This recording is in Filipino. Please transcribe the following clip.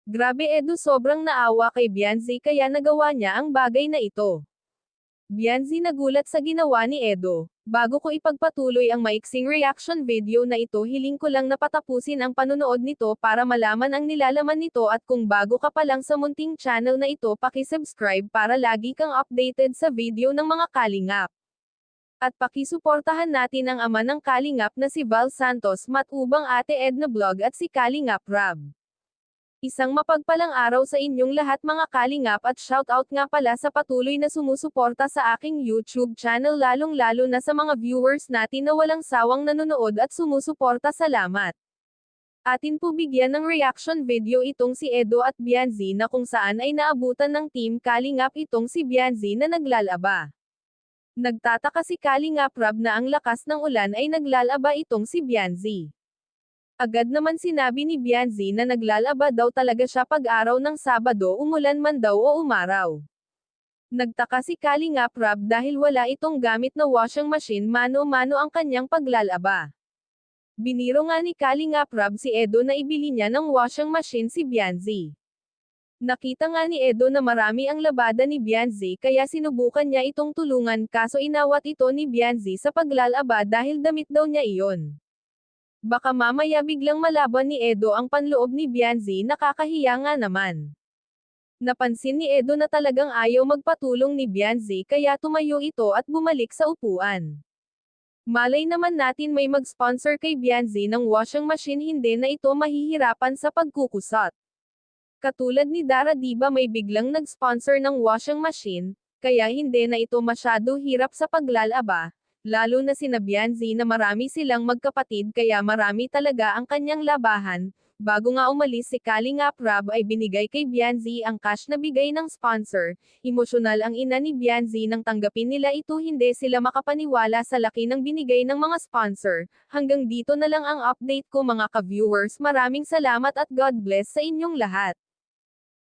Grabe Edo, sobrang naawa kay Bianzi kaya nagawa niya ang bagay na ito. Bianzi nagulat sa ginawa ni Edo. Bago ko ipagpatuloy ang maiksing reaction video na ito, hiling ko lang na patapusin ang panonood nito para malaman ang nilalaman nito, at kung bago ka pa lang sa munting channel na ito, paki-subscribe para lagi kang updated sa video ng mga kalingap. At pakisuportahan natin ang ama ng kalingap na si Val Santos, Matubang Ate Edna Vlog at si Kalingap Rab. Isang mapagpalang araw sa inyong lahat mga kalingap, at shoutout nga pala sa patuloy na sumusuporta sa aking YouTube channel, lalong-lalo na sa mga viewers natin na walang sawang nanonood at sumusuporta. Salamat! Atin po bigyan ng reaction video itong si Edo at Bianzi, na kung saan ay naabutan ng Team Kalingap itong si Bianzi na naglalaba. Nagtataka si Kalingap Rab na ang lakas ng ulan ay naglalaba itong si Bianzi. Agad naman sinabi ni Bianzi na naglalaba daw talaga siya pag-araw ng Sabado, umulan man daw o umaraw. Nagtaka si Kalingap Rab dahil wala itong gamit na washing machine, mano-mano ang kanyang paglalaba. Biniro nga ni Kalingap Rab si Edo na ibili niya ng washing machine si Bianzi. Nakita nga ni Edo na marami ang labada ni Bianzi kaya sinubukan niya itong tulungan, kaso inawat ito ni Bianzi sa paglalaba dahil damit daw niya iyon. Baka mamaya biglang malaban ni Edo ang panloob ni Bianzi, nakakahiya nga naman. Napansin ni Edo na talagang ayaw magpatulong ni Bianzi kaya tumayo ito at bumalik sa upuan. Malay naman natin may mag-sponsor kay Bianzi ng washing machine, hindi na ito mahihirapan sa pagkukusot. Katulad ni Dara, diba may biglang nag-sponsor ng washing machine, kaya hindi na ito masyado hirap sa paglalaba. Lalo na sina Bianzi na marami silang magkapatid kaya marami talaga ang kanyang labahan. Bago nga umalis si Kalingap Rab ay binigay kay Bianzi ang cash na bigay ng sponsor. Emosyonal ang ina ni Bianzi nang tanggapin nila ito, hindi sila makapaniwala sa laki ng binigay ng mga sponsor. Hanggang dito na lang ang update ko mga ka-viewers, maraming salamat at God bless sa inyong lahat.